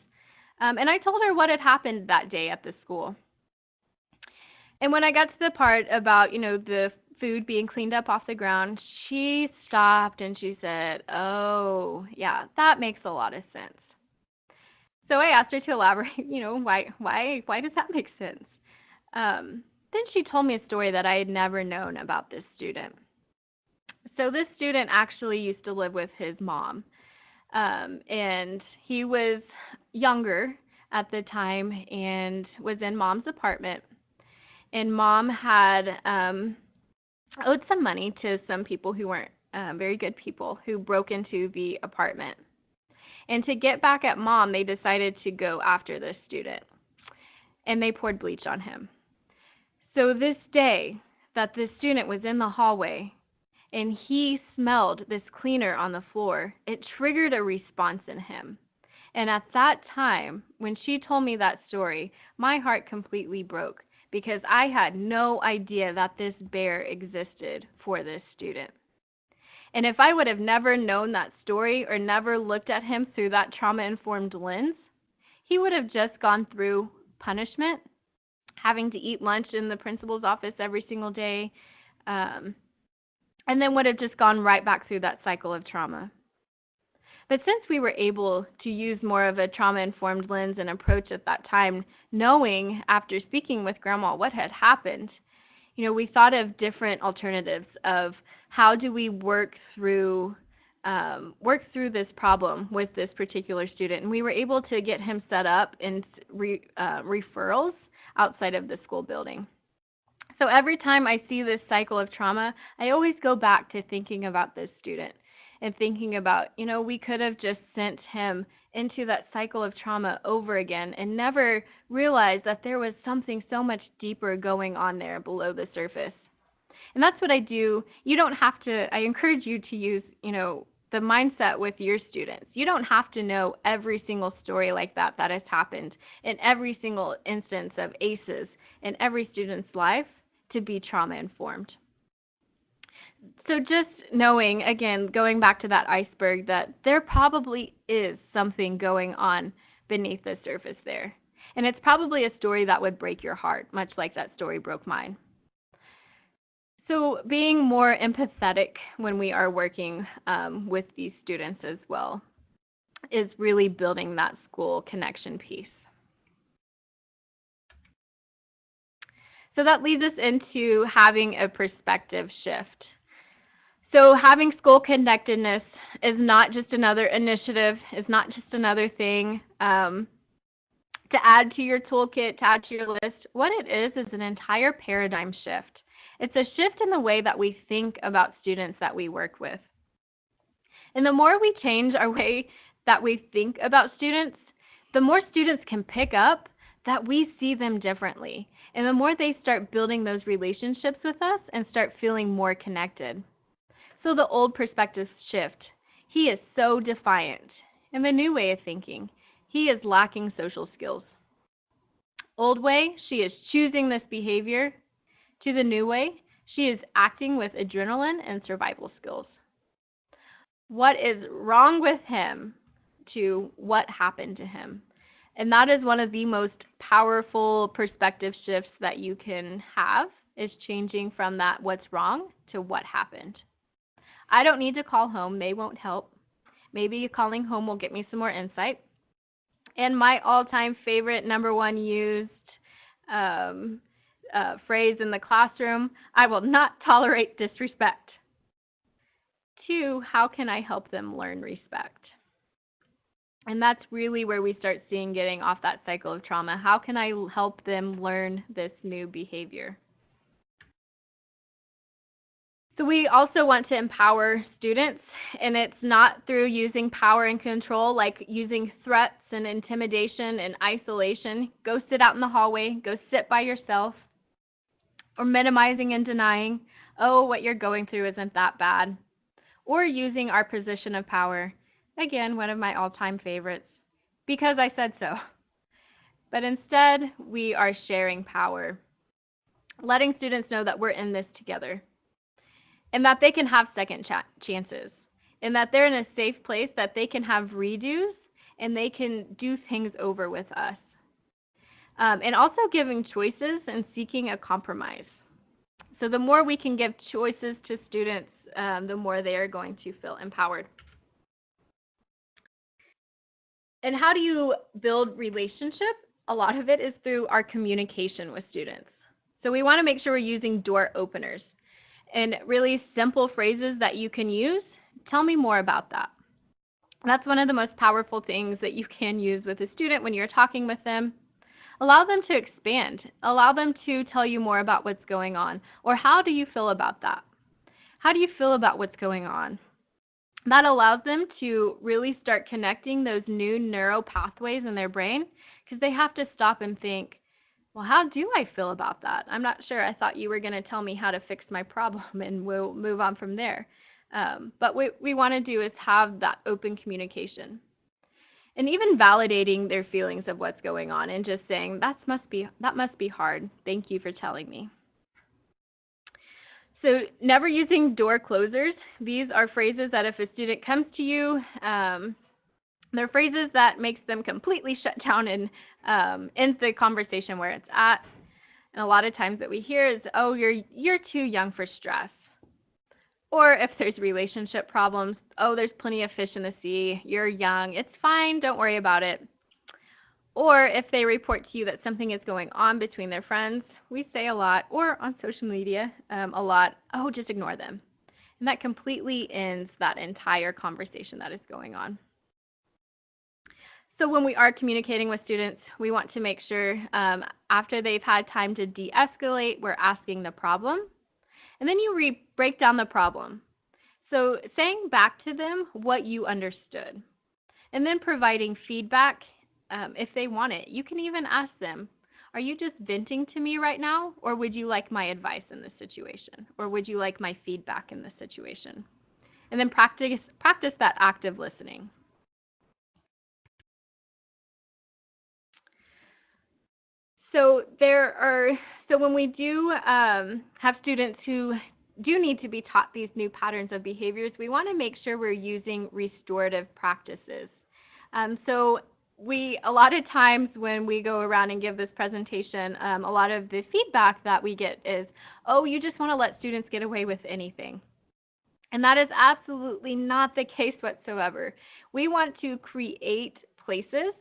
And I told her what had happened that day at the school. And when I got to the part about, the food being cleaned up off the ground, she stopped and she said, oh, yeah, that makes a lot of sense. So I asked her to elaborate, why does that make sense? Then she told me a story that I had never known about this student. So this student actually used to live with his mom. And he was younger at the time and was in mom's apartment. And mom had owed some money to some people who weren't very good people who broke into the apartment. And to get back at mom, they decided to go after this student. And they poured bleach on him. So this day that this student was in the hallway, and he smelled this cleaner on the floor, it triggered a response in him. And at that time, when she told me that story, my heart completely broke because I had no idea that this bear existed for this student. And if I would have never known that story or never looked at him through that trauma-informed lens, he would have just gone through punishment, having to eat lunch in the principal's office every single day, and then would have just gone right back through that cycle of trauma. But since we were able to use more of a trauma-informed lens and approach at that time, knowing after speaking with Grandma what had happened, we thought of different alternatives of how do we work through this problem with this particular student. And we were able to get him set up in referrals outside of the school building. So every time I see this cycle of trauma, I always go back to thinking about this student and thinking about, we could have just sent him into that cycle of trauma over again and never realized that there was something so much deeper going on there below the surface. And that's what I do. You don't have to, I encourage you to use, the mindset with your students. You don't have to know every single story like that has happened in every single instance of ACEs in every student's life to be trauma-informed. So just knowing, again, going back to that iceberg, that there probably is something going on beneath the surface there. And it's probably a story that would break your heart, much like that story broke mine. So being more empathetic when we are working with these students as well is really building that school connection piece. So that leads us into having a perspective shift. So having school connectedness is not just another initiative, is not just another thing to add to your toolkit, to add to your list. What it is an entire paradigm shift. It's a shift in the way that we think about students that we work with. And the more we change our way that we think about students, the more students can pick up that we see them differently. And the more they start building those relationships with us and start feeling more connected. So the old perspective shift, he is so defiant. And the new way of thinking, he is lacking social skills. Old way, she is choosing this behavior. To the new way, she is acting with adrenaline and survival skills. What is wrong with him to what happened to him? And that is one of the most powerful perspective shifts that you can have, is changing from that what's wrong to what happened. I don't need to call home. They won't help. Maybe calling home will get me some more insight. And my all-time favorite, number one used phrase in the classroom, I will not tolerate disrespect. 2, how can I help them learn respect? And that's really where we start seeing getting off that cycle of trauma. How can I help them learn this new behavior? So we also want to empower students, and it's not through using power and control, like using threats and intimidation and isolation. Go sit out in the hallway, go sit by yourself, or minimizing and denying, oh, what you're going through isn't that bad. Or using our position of power. Again, one of my all-time favorites, because I said so. But instead, we are sharing power, letting students know that we're in this together, and that they can have second chances, and that they're in a safe place, that they can have redos, and they can do things over with us. And also giving choices and seeking a compromise. So the more we can give choices to students, the more they are going to feel empowered. And how do you build relationship? A lot of it is through our communication with students. So we want to make sure we're using door openers and really simple phrases that you can use. Tell me more about that. That's one of the most powerful things that you can use with a student when you're talking with them. Allow them to expand. Allow them to tell you more about what's going on. Or how do you feel about that? How do you feel about what's going on? That allows them to really start connecting those new neural pathways in their brain, because they have to stop and think, well, how do I feel about that? I'm not sure. I thought you were going to tell me how to fix my problem, and we'll move on from there. But what we want to do is have that open communication. And even validating their feelings of what's going on and just saying, that must be hard. Thank you for telling me. So never using door closers. These are phrases that if a student comes to you, they're phrases that makes them completely shut down and ends the conversation where it's at. And a lot of times that we hear is, oh, you're too young for stress. Or if there's relationship problems, oh, there's plenty of fish in the sea. You're young. It's fine. Don't worry about it. Or if they report to you that something is going on between their friends, we say a lot, or on social media a lot, oh, just ignore them. And that completely ends that entire conversation that is going on. So when we are communicating with students, we want to make sure after they've had time to de-escalate, we're asking the problem. And then you break down the problem. So saying back to them what you understood. And then providing feedback if they want it. You can even ask them, are you just venting to me right now? Or would you like my advice in this situation? Or would you like my feedback in this situation? And then practice that active listening. So when we do have students who do need to be taught these new patterns of behaviors, we want to make sure we're using restorative practices. So a lot of times when we go around and give this presentation, a lot of the feedback that we get is, oh, you just want to let students get away with anything. And that is absolutely not the case whatsoever. We want to create places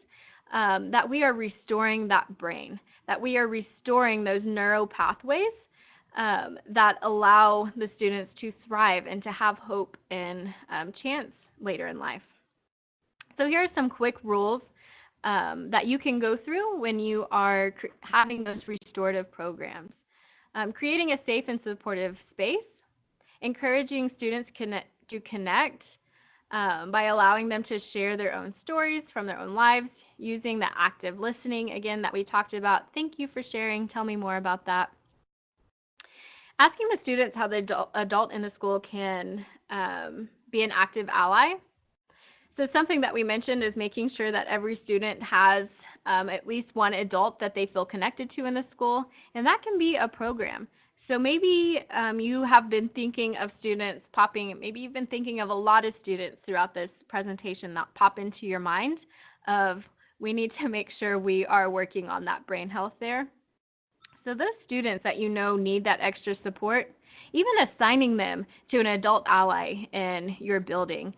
that we are restoring that brain, that we are restoring those neural pathways that allow the students to thrive and to have hope and chance later in life. So here are some quick rules that you can go through when you are having those restorative programs. Creating a safe and supportive space, encouraging students to connect by allowing them to share their own stories from their own lives, using the active listening, again, that we talked about. Thank you for sharing. Tell me more about that. Asking the students how the adult in the school can be an active ally. So something that we mentioned is making sure that every student has at least one adult that they feel connected to in the school, and that can be a program. So maybe you have been thinking of students maybe you've been thinking of a lot of students throughout this presentation that pop into your mind of we need to make sure we are working on that brain health there. So those students that you know need that extra support, even assigning them to an adult ally in your building,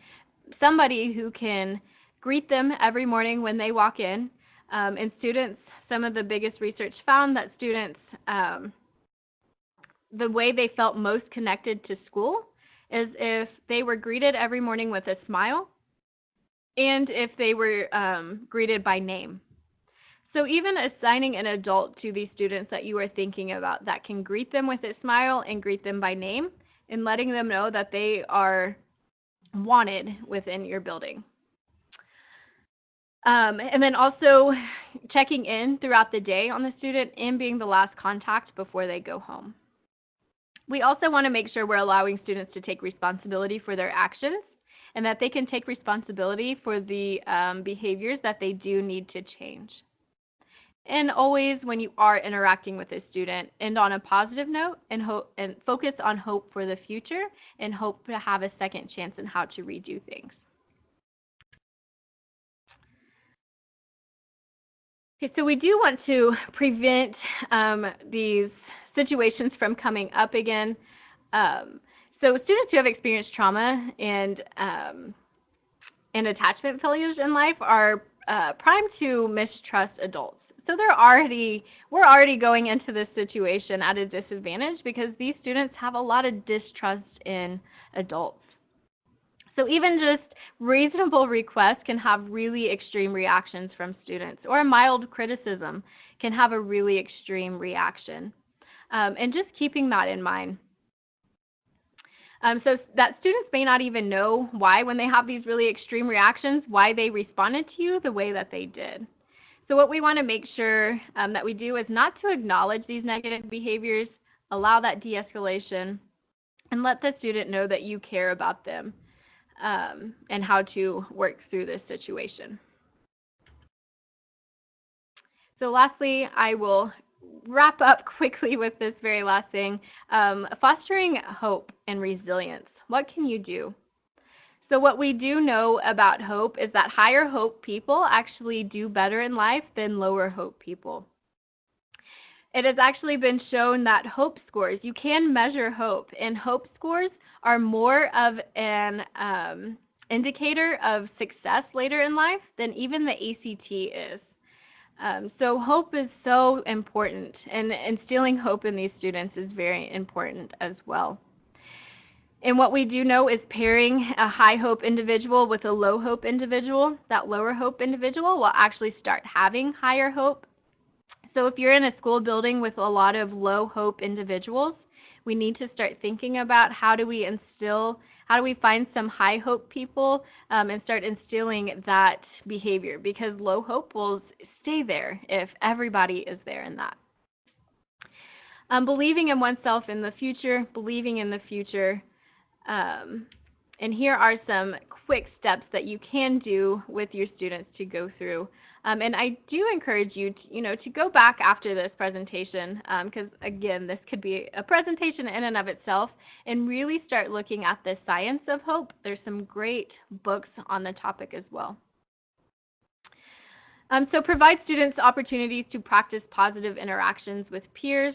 somebody who can greet them every morning when they walk in. And students, some of the biggest research found that students, the way they felt most connected to school is if they were greeted every morning with a smile and if they were greeted by name. So even assigning an adult to these students that you are thinking about that can greet them with a smile and greet them by name and letting them know that they are wanted within your building. And then also checking in throughout the day on the student and being the last contact before they go home. We also want to make sure we're allowing students to take responsibility for their actions and that they can take responsibility for the behaviors that they do need to change. And always when you are interacting with a student, end on a positive note and focus on hope for the future and hope to have a second chance in how to redo things. Okay, so we do want to prevent these situations from coming up again. So students who have experienced trauma and attachment failures in life are primed to mistrust adults. So we're already going into this situation at a disadvantage because these students have a lot of distrust in adults. So even just reasonable requests can have really extreme reactions from students, or a mild criticism can have a really extreme reaction. And just keeping that in mind. So that students may not even know why, when they have these really extreme reactions, why they responded to you the way that they did. So what we want to make sure that we do is not to acknowledge these negative behaviors, allow that de-escalation, and let the student know that you care about them and how to work through this situation. So lastly, I will wrap up quickly with this very last thing. Fostering hope and resilience. What can you do? So what we do know about hope is that higher hope people actually do better in life than lower hope people. It has actually been shown that hope scores, you can measure hope, and hope scores are more of an indicator of success later in life than even the ACT is. So hope is so important, and instilling hope in these students is very important as well. And what we do know is pairing a high hope individual with a low hope individual, that lower hope individual will actually start having higher hope. So if you're in a school building with a lot of low hope individuals, we need to start thinking about how do we find some high hope people and start instilling that behavior, because low hope will stay there if everybody is there in that. Believing in oneself in the future, believing in the future. And here are some quick steps that you can do with your students to go through. And I do encourage you to go back after this presentation, because again, this could be a presentation in and of itself, and really start looking at the science of hope. There's some great books on the topic as well. So provide students opportunities to practice positive interactions with peers.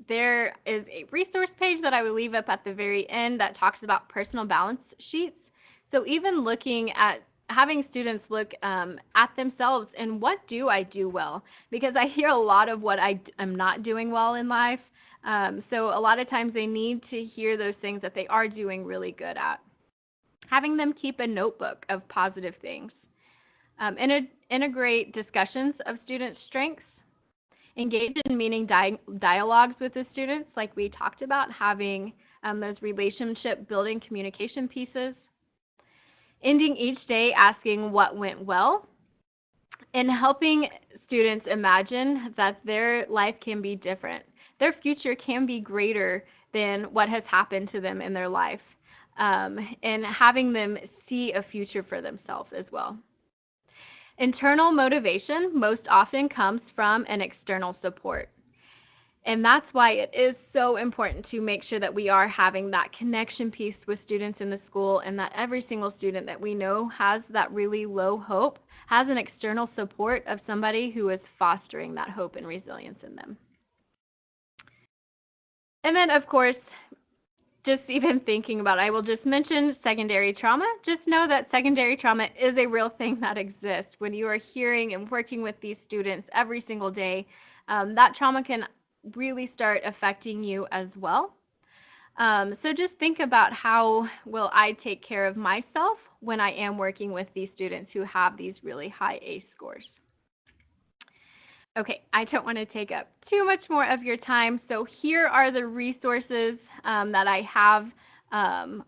There is a resource page that I will leave up at the very end that talks about personal balance sheets. So even looking at having students look at themselves and what do I do well? Because I hear a lot of what I am not doing well in life. So a lot of times they need to hear those things that they are doing really good at. Having them keep a notebook of positive things. Integrate discussions of student strengths. Engage in meaning dialogues with the students, like we talked about, having those relationship building communication pieces. Ending each day asking what went well, and helping students imagine that their life can be different. Their future can be greater than what has happened to them in their life, and having them see a future for themselves as well. Internal motivation most often comes from an external support. And that's why it is so important to make sure that we are having that connection piece with students in the school, and that every single student that we know has that really low hope has an external support of somebody who is fostering that hope and resilience in them. And then, of course, just even thinking about it, I will just mention secondary trauma. Just know that secondary trauma is a real thing that exists. When you are hearing and working with these students every single day, that trauma can really start affecting you as well. So just think about how will I take care of myself when I am working with these students who have these really high ACE scores. Okay, I don't want to take up too much more of your time, so here are the resources that I have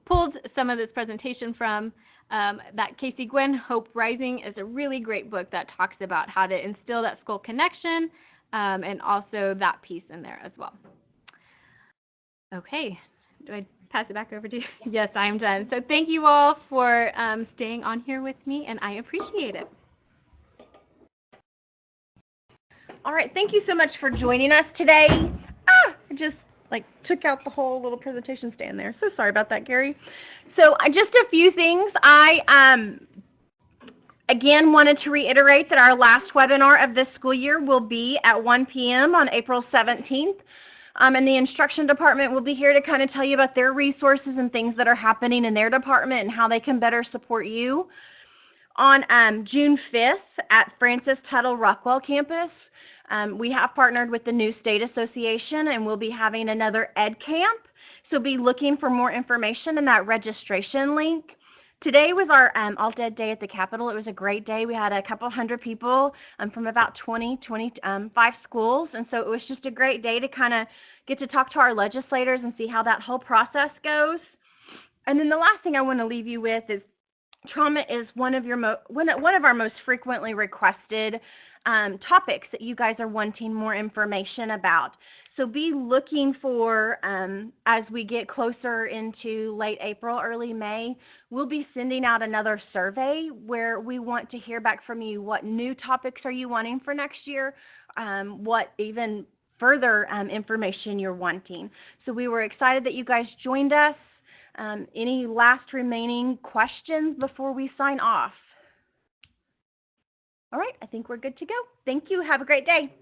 pulled some of this presentation from. That Casey Gwynn, Hope Rising, is a really great book that talks about how to instill that school connection, and also that piece in there as well. Okay, do I pass it back over to you? Yes, I'm done. So thank you all for staying on here with me, and I appreciate it. All right, thank you so much for joining us today. I just took out the whole little presentation stand there. So sorry about that, Gary. So just a few things. I again wanted to reiterate that our last webinar of this school year will be at 1 p.m. on April 17th. And the instruction department will be here to kind of tell you about their resources and things that are happening in their department and how they can better support you. On June 5th at Francis Tuttle Rockwell campus, we have partnered with the New State Association, and we'll be having another Ed Camp. So be looking for more information in that registration link. Today was our Alt-Ed Day at the Capitol. It was a great day. We had a couple hundred people from about 25 schools, and so it was just a great day to kind of get to talk to our legislators and see how that whole process goes. And then the last thing I want to leave you with is trauma is one of our most frequently requested topics that you guys are wanting more information about. So be looking for, as we get closer into late April, early May, we'll be sending out another survey where we want to hear back from you. What new topics are you wanting for next year? What even further information you're wanting. So we were excited that you guys joined us. Any last remaining questions before we sign off? All right, I think we're good to go. Thank you. Have a great day.